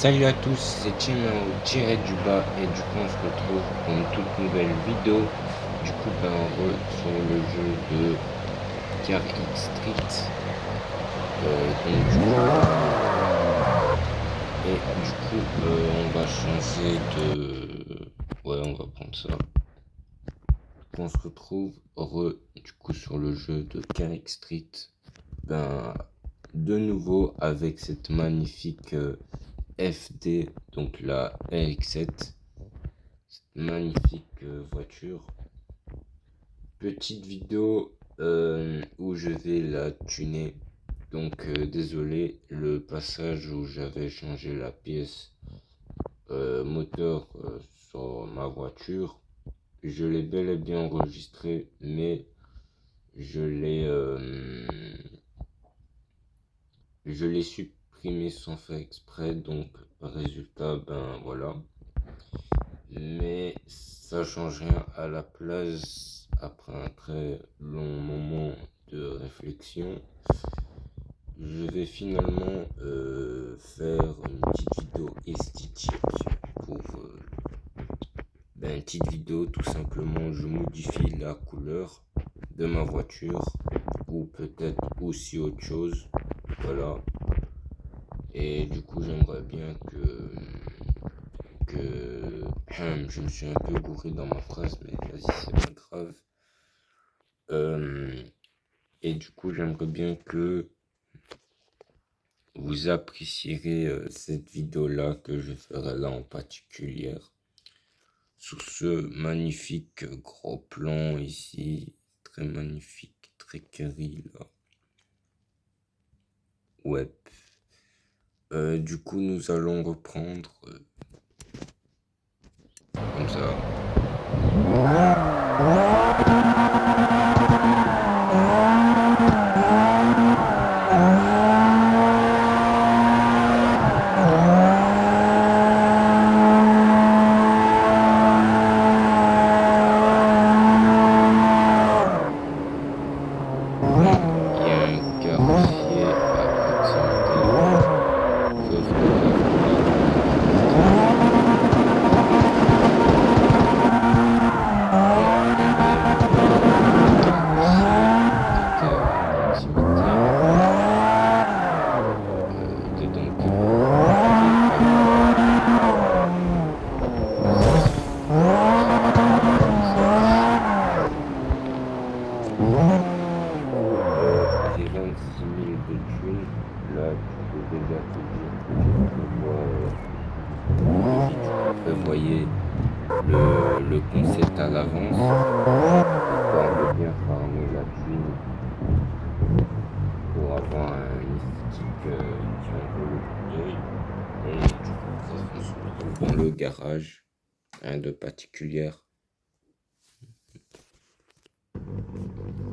Salut à tous, c'est Chimao tiré du bas et du coup on se retrouve pour une toute nouvelle vidéo. Du coup sur le jeu de Car X Street. On va changer de... Ouais, on va prendre ça. On se retrouve du coup sur le jeu de Car X Street. De nouveau avec cette magnifique FD, donc la RX-7. Magnifique voiture. Petite vidéo où je vais la tuner. Donc désolé, le passage où j'avais changé la pièce moteur sur ma voiture, je l'ai bel et bien enregistré, mais je l'ai supprimé sans faire exprès, donc résultat, voilà. Mais ça change rien à la place. Après un très long moment de réflexion, je vais finalement faire une petite vidéo esthétique pour une petite vidéo. Tout simplement, je modifie la couleur de ma voiture ou peut-être aussi autre chose, voilà. Et du coup j'aimerais bien que je me suis un peu gouré dans ma phrase, mais vas-y, c'est pas grave. Et du coup, j'aimerais bien que vous apprécierez cette vidéo-là que je ferai là en particulier. Sur ce magnifique gros plan ici, très magnifique, très carré là. Ouais. Du coup, nous allons reprendre comme ça. Il y a un carrossier à proximité. Sauf que là, faut pas j'ai 26 000 de thunes. Là, tu peux déjà te dire que tu prévoyais le concept à l'avance, histoire de bien farmer la thune pour avoir un mystique qui en vaut le coup d'œil. Et du coup, on se retrouve dans le garage, rien de particulier.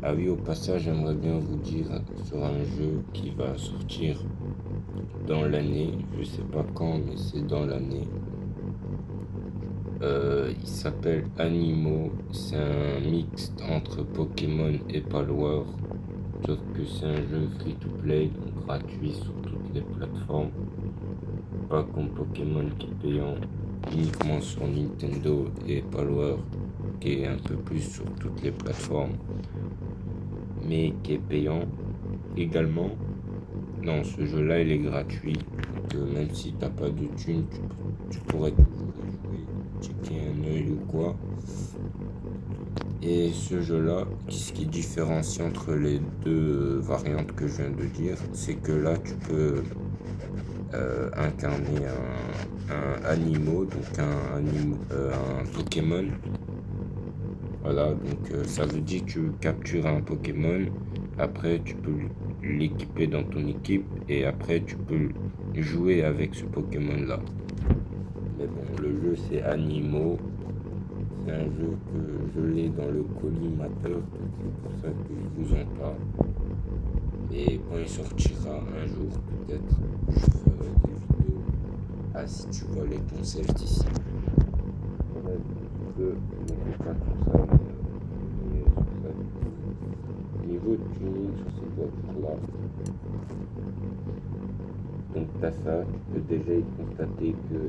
Ah oui, au passage, j'aimerais bien vous dire sur un jeu qui va sortir dans l'année, je sais pas quand, mais c'est dans l'année. Il s'appelle Animo, c'est un mix entre Pokémon et Palworld, sauf que c'est un jeu free to play, donc gratuit sur toutes les plateformes, pas comme Pokémon qui est payant uniquement sur Nintendo et Palworld qui est un peu plus sur toutes les plateformes, mais qui est payant également. Non, ce jeu-là, il est gratuit. Donc, même si t'as pas de thunes, tu pourrais toujours y jouer, checker un œil ou quoi. Et ce jeu-là, ce qui différencie entre les deux variantes que je viens de dire, c'est que là, tu peux incarner un animal, donc un Pokémon. Voilà, donc ça veut dire que tu captures un Pokémon, après tu peux l'équiper dans ton équipe et après tu peux jouer avec ce Pokémon là. Mais bon, le jeu c'est Animo, c'est un jeu que je l'ai dans le collimateur, c'est pour ça que je vous en parle. Et quand il sortira un jour, peut-être je ferai des vidéos. Ah, si tu vois les concepts ici. Bref, je ne fais pas tout ça, mais sur ça. Niveau de tuning sur ces voitures là, Donc t'as ça, tu peux déjà y constater que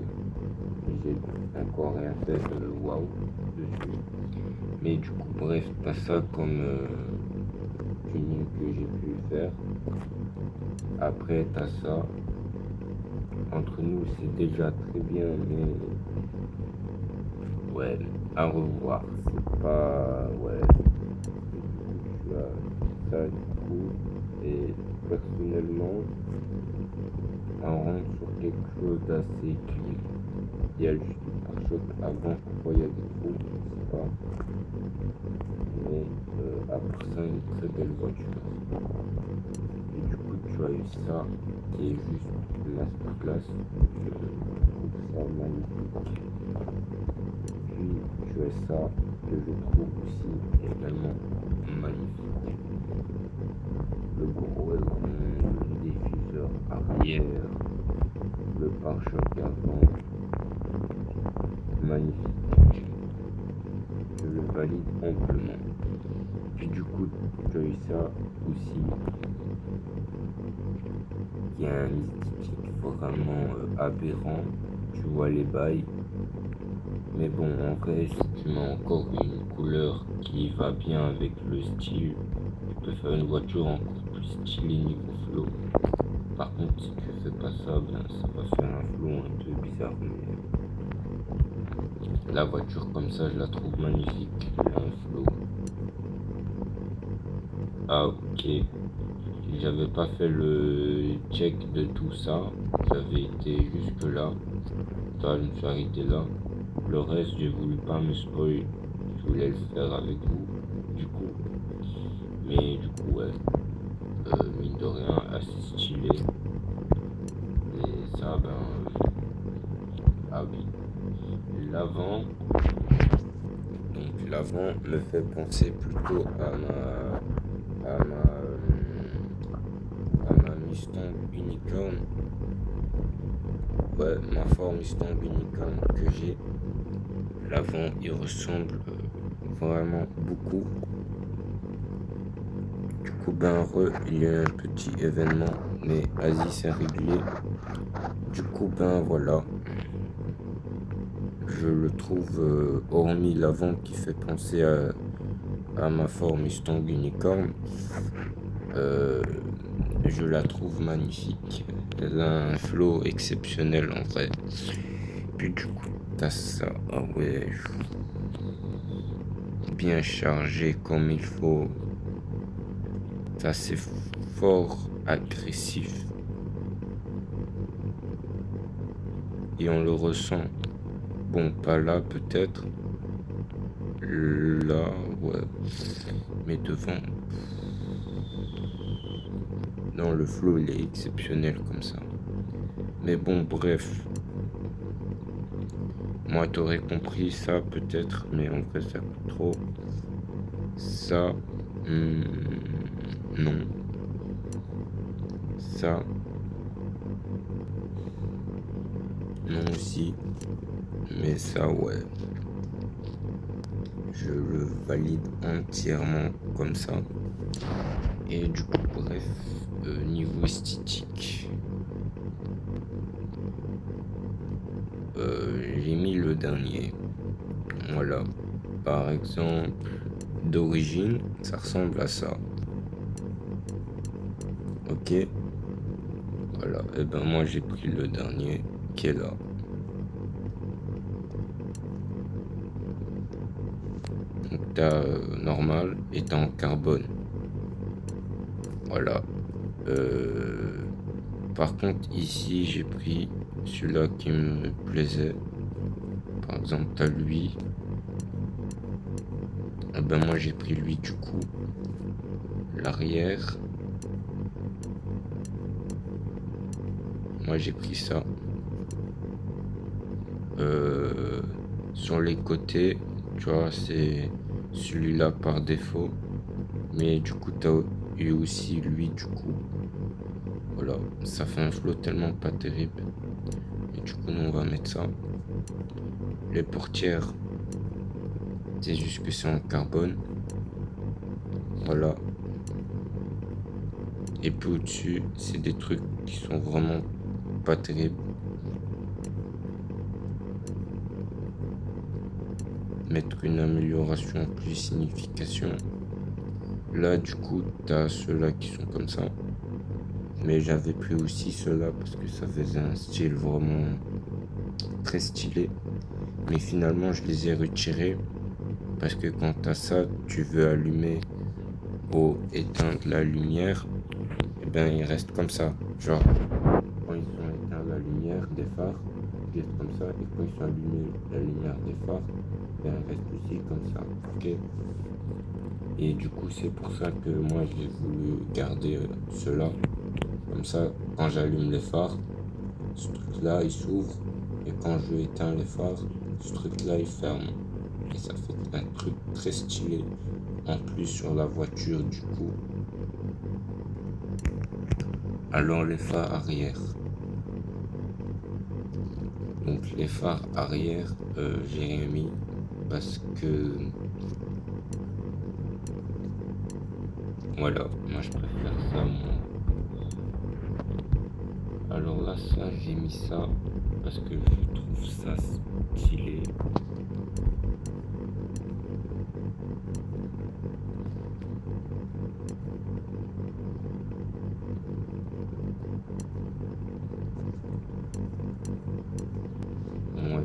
j'ai encore rien fait de waouh dessus. Mais du coup, bref, t'as ça comme tuning que j'ai pu faire. Après, t'as ça. Entre nous, c'est déjà très bien, mais ouais, à revoir. C'est pas. Ouais. Tu as ça du coup. Et personnellement, on rentre sur quelque chose d'assez clean. Il y a juste du pare-choc avant, pourquoi il y a des trous, je sais pas. Mais à part ça, une très belle voiture. Et du coup, tu as eu ça qui est juste masterclass. Je trouve ça magnifique. Puis tu as ça que je trouve aussi également magnifique. Le gros aileron, le diffuseur arrière, le pare-choc avant, magnifique. Je le valide amplement. Puis du coup, tu as eu ça aussi, qui est un esthétique vraiment aberrant. Tu vois les bails. Mais bon, en vrai, si tu mets encore une couleur qui va bien avec le style, tu peux faire une voiture encore plus stylée niveau flow. Par contre, si tu fais pas ça, ben ça va faire un flow un peu bizarre. Mais la voiture comme ça, je la trouve magnifique. Elle a un flow. Ah ok, j'avais pas fait le check de tout ça. J'avais été jusque là. Ça, je me suis arrêté là. Le reste, j'ai voulu pas me spoil. Je voulais le faire avec vous, du coup. Mais du coup, ouais, mine de rien, assez stylé. Et ça, ah oui, l'avant. Donc l'avant me fait penser plutôt à ma Mustang Unicorn. Ouais, ma Ford Mustang Unicorn que j'ai. L'avant, il ressemble vraiment beaucoup. Du coup, il y a un petit événement, mais Asie c'est réglé. Du coup, voilà. Je le trouve, hormis l'avant qui fait penser à ma Ford Mustang Unicorn, je la trouve magnifique. Elle a un flow exceptionnel en vrai. Puis du coup, t'as ça. Ah ouais, bien chargé comme il faut. Ça c'est fort agressif. Et on le ressent. Bon, pas là peut-être. Là, ouais. Mais devant. Non, le flow il est exceptionnel comme ça. Mais bon, bref. Moi, t'aurais compris ça peut-être, mais en vrai, ça coûte trop. Ça, non. Ça, non aussi. Mais ça, ouais. Je le valide entièrement comme ça. Et du coup, bref, niveau esthétique, j'ai mis le dernier. Voilà. Par exemple, d'origine, ça ressemble à ça. Ok. Voilà. Et moi, j'ai pris le dernier qui est là. Donc, t'as normal et t'as en carbone. Voilà. Par contre, ici, j'ai pris celui-là qui me plaisait. Par exemple, t'as lui. Moi, j'ai pris lui du coup. L'arrière. Moi, j'ai pris ça. Sur les côtés, tu vois, c'est celui-là par défaut. Mais du coup, t'as eu aussi lui du coup. Voilà, ça fait un flow tellement pas terrible. Et du coup, nous, on va mettre ça. Les portières, c'est juste que c'est en carbone. Voilà. Et puis au-dessus, c'est des trucs qui sont vraiment pas terrible. Mettre une amélioration plus signification. Là, du coup, t'as ceux-là qui sont comme ça. Mais j'avais pris aussi ceux-là parce que ça faisait un style vraiment très stylé. Mais finalement, je les ai retirés parce que quand t'as ça, tu veux allumer ou éteindre la lumière, et ben il reste comme ça. Genre, quand ils sont éteints la lumière des phares, il reste comme ça. Et quand ils sont allumés la lumière des phares, ben il reste aussi comme ça. Ok. Et du coup, c'est pour ça que moi j'ai voulu garder ceux-là. Comme ça, quand j'allume les phares, ce truc-là il s'ouvre. Et quand je éteins les phares, ce truc-là il ferme. Et ça fait un truc très stylé. En plus sur la voiture du coup. Alors les phares arrière. Donc les phares arrière, j'ai rien mis parce que voilà, moi je préfère ça moi. Alors là ça j'ai mis ça parce que je trouve ça stylé. Ouais.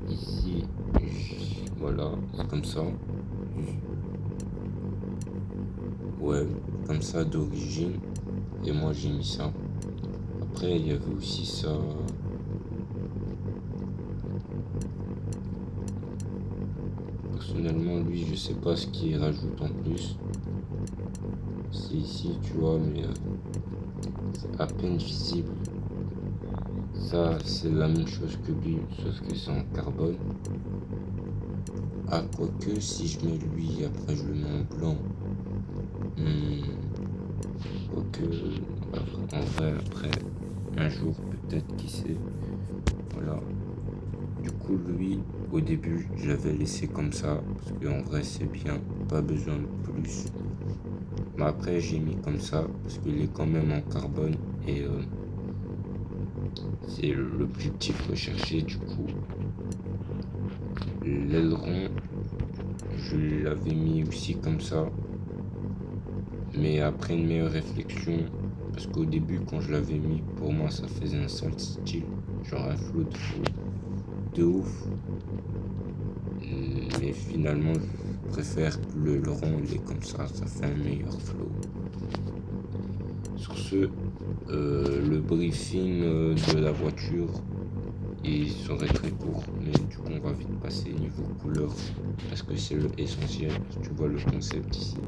Ici, voilà, c'est comme ça. Ouais, comme ça d'origine. Et moi j'ai mis ça. Après il y avait aussi ça. Personnellement lui je sais pas ce qu'il rajoute en plus. C'est ici tu vois mais c'est à peine visible. Ça c'est la même chose que lui sauf que c'est en carbone. Ah quoique si je mets lui après je le mets en blanc. Quoique en vrai après un jour peut-être qui sait. Voilà. Du coup lui au début je l'avais laissé comme ça parce qu'en vrai c'est bien, pas besoin de plus. Mais après j'ai mis comme ça parce qu'il est quand même en carbone et c'est l'objectif recherché du coup. L'aileron je l'avais mis aussi comme ça. Mais après une meilleure réflexion, parce qu'au début quand je l'avais mis, pour moi ça faisait un sale style, genre un flow de ouf. Mais finalement je préfère le rond, il est comme ça fait un meilleur flow. Sur ce, le briefing de la voiture, il serait très court, mais du coup on va vite passer niveau couleur, parce que c'est le essentiel, tu vois le concept ici.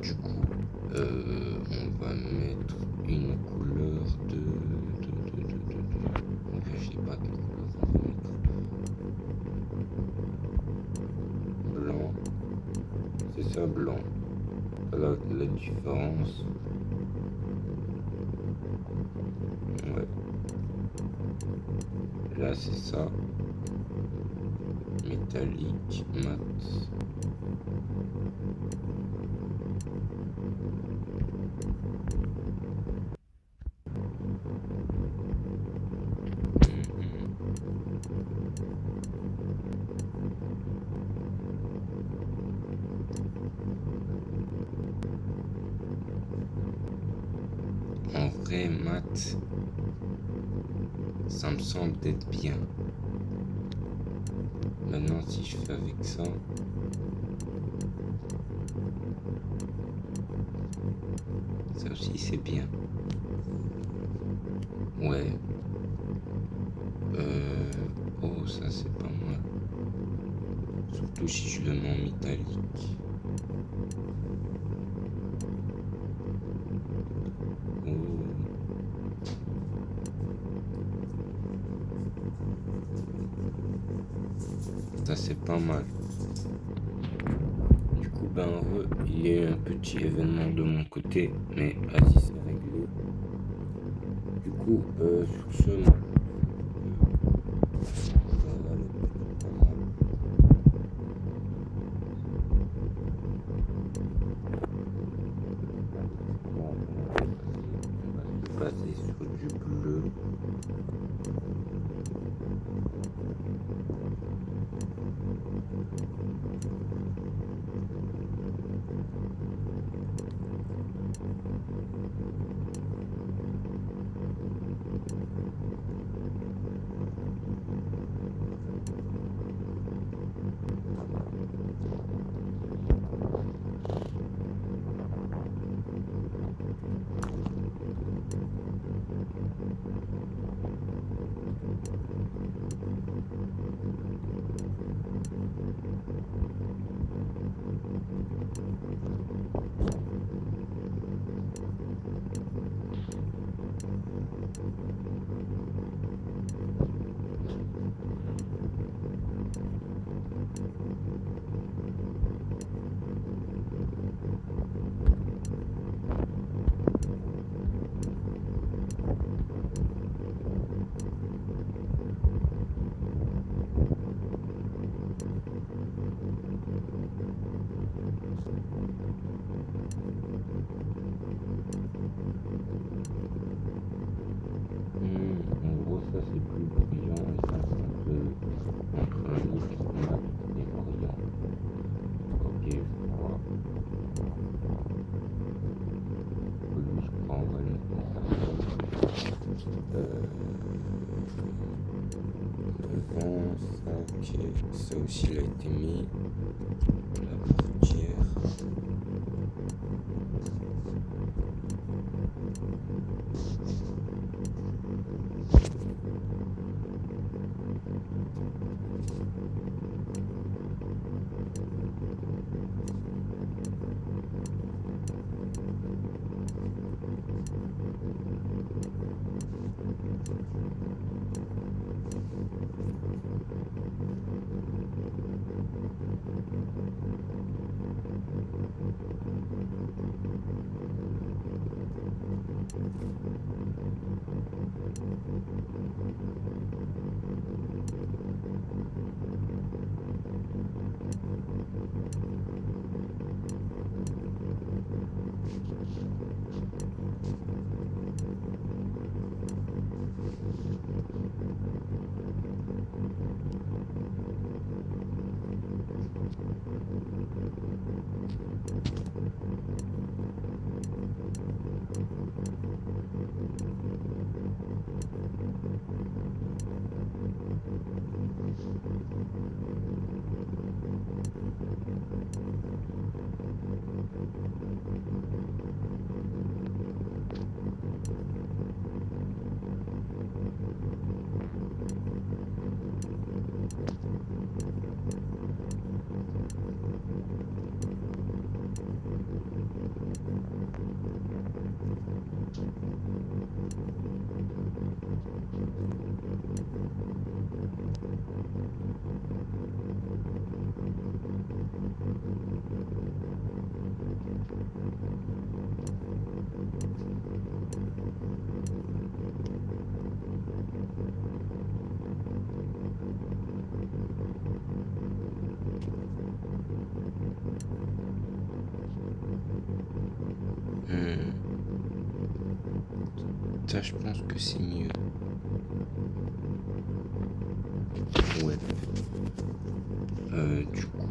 Du coup, on va mettre une couleur de... Je sais pas quelle couleur on va mettre. Blanc. C'est ça, blanc. Voilà la différence. Ouais. Là, c'est ça. Métallique, mat. En vrai, mat, ça me semble d'être bien. Maintenant, si je fais avec ça, ça aussi c'est bien. Ouais. Oh, ça c'est pas mal. Surtout si je le mets en métallique. Oh. Ça c'est pas mal. Du coup, ben il y a eu un petit événement de mon côté, mais vas-y, c'est réglé. Du coup, sur ce, moi, passer sur du bleu. En gros, ça c'est plus brillant et ça c'est entre un mix mat et brillant. Ok, je crois. Lui, je crois, on va le mettre devant, ça, ok, ça aussi il a été mis. La portière. Ça, je pense que c'est mieux. Ouais. Du coup.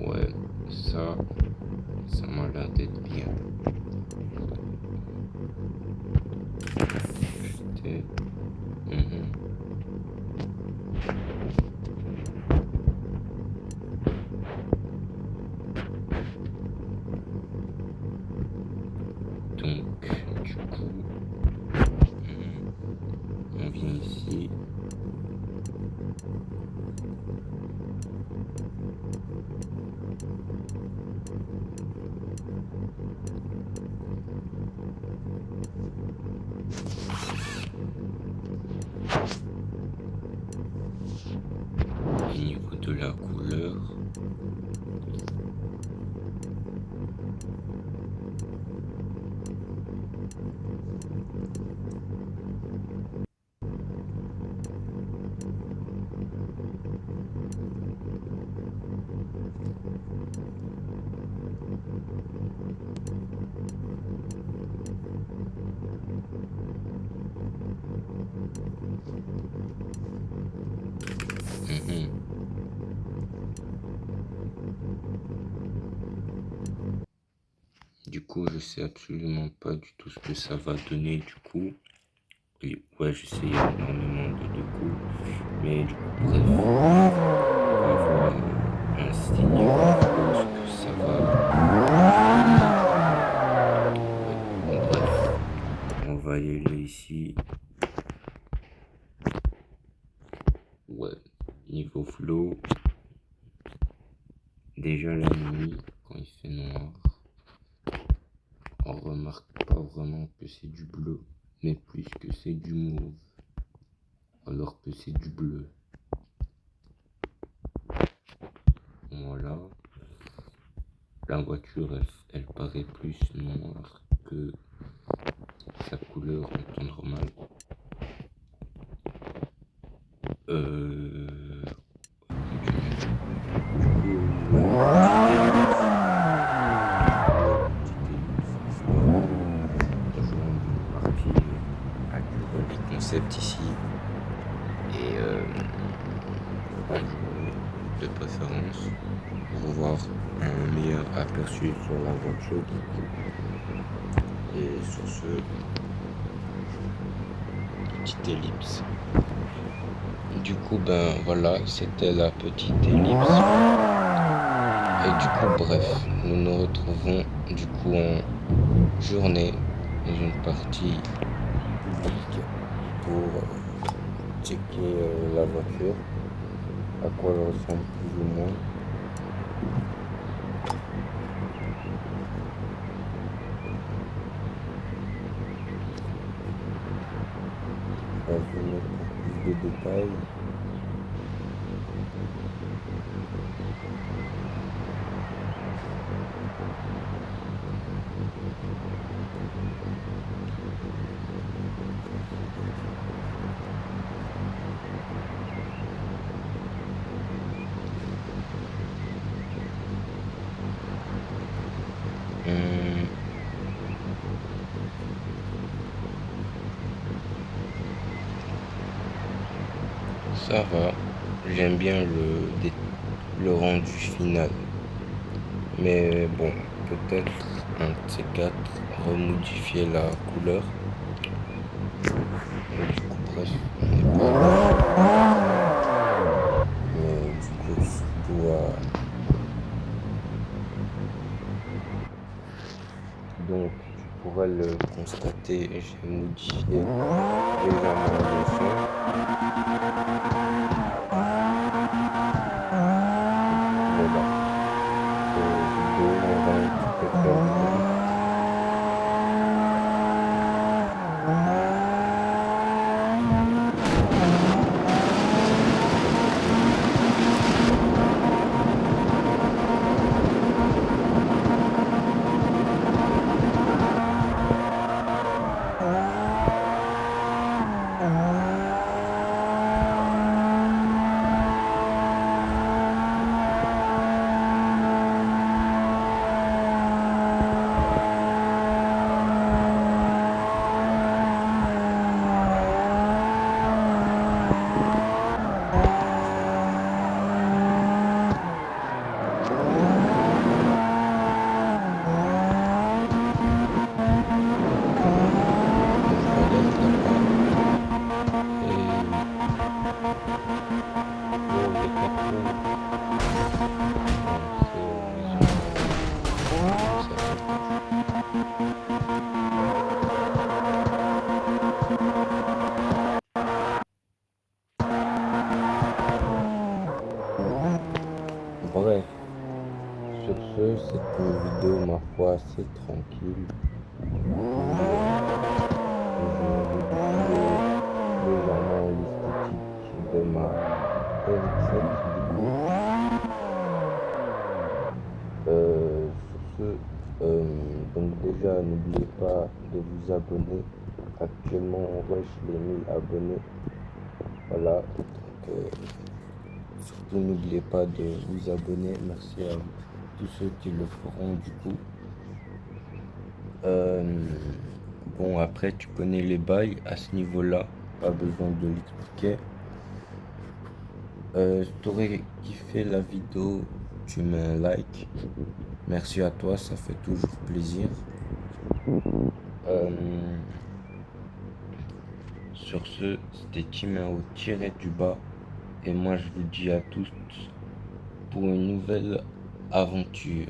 Ouais, ça m'a l'air d'être bien. Acheter. Donc, du coup, on vient ici. Au niveau de la couleur, du coup, je sais absolument pas du tout ce que ça va donner du coup. Et ouais, je sais, il y a énormément de coups, mais du coup, bref, on va voir un signe ce que ça va. Ouais, bref, on va y aller ici. Ouais, niveau flow. Déjà la nuit, quand il fait noir, on remarque pas vraiment que c'est du bleu, mais plus que c'est du mauve, alors que c'est du bleu. Voilà. La voiture, elle paraît plus noire que sa couleur en temps normal. Concept ici et de préférence pour voir un meilleur aperçu sur la voiture. Et sur ce, petite ellipse. Du coup, ben voilà, c'était la petite ellipse. Et du coup, bref, nous nous retrouvons du coup en journée dans une partie publique pour checker la voiture, à quoi elle ressemble plus ou moins. Je vais mettre pour plus de détails. Ça va, j'aime bien le rendu final. Mais bon, peut-être un de ces quatre remodifier la couleur. Et du coup, bref, on n'est pas mais du coup, surtout donc, tu pourras le constater, j'ai modifié légèrement le son. ce, c'est une vidéo, ma foi, assez tranquille. Je modifie légèrement l'esthétique de ma RX7 du coup. Sur ce, donc déjà n'oubliez pas de vous abonner. Actuellement on rush les 1000 abonnés. Voilà, donc surtout n'oubliez pas de vous abonner. Merci à tous ceux qui le feront du coup. Bon, après tu connais les bails à ce niveau-là, pas besoin de l'expliquer. Si t'aurais kiffé la vidéo, tu mets un like. Merci à toi, ça fait toujours plaisir. Sur ce, c'était Timéo tiré du bas. Et moi je vous dis à tous pour une nouvelle aventure.